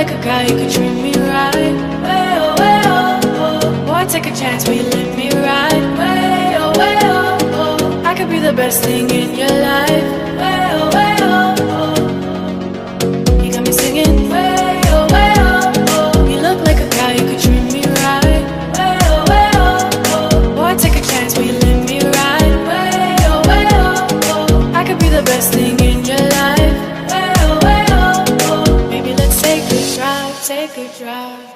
like a guy, you could treat me right. Way oh, way oh, oh. Boy, take a chance, will you let me ride? Way oh, way oh, oh. I could be the best thing in your life. Way oh, way oh, oh. You got me singing. Way oh, way oh, oh. You look like a guy, you could treat me right. Way oh, way oh, oh. Boy, take a chance, will you let me ride? Way oh, way oh, oh. I could be the best thing in your life. Way oh, way oh, oh. Maybe let's take a drive, take a drive.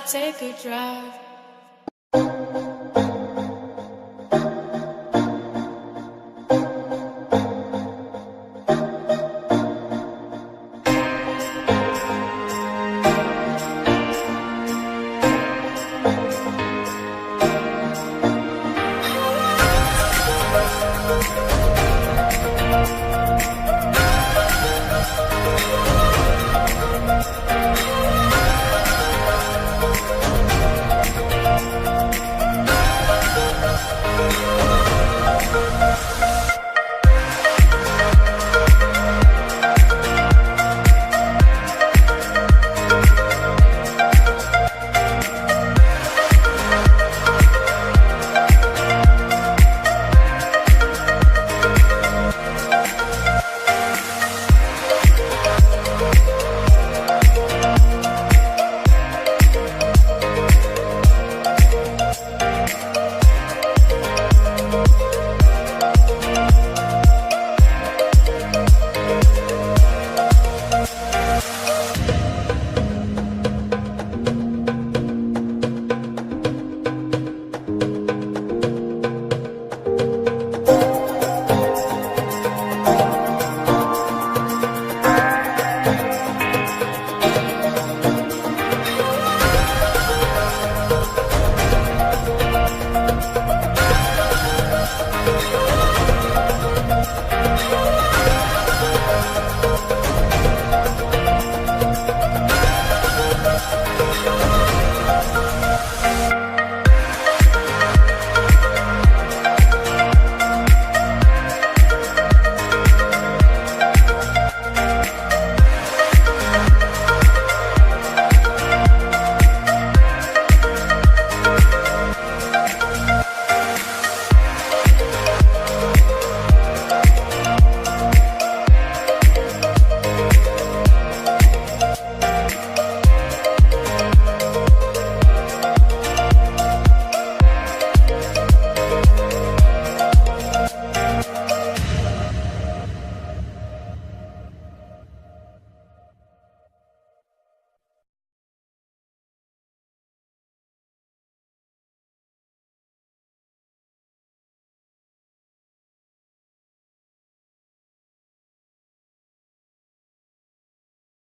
Take a drive.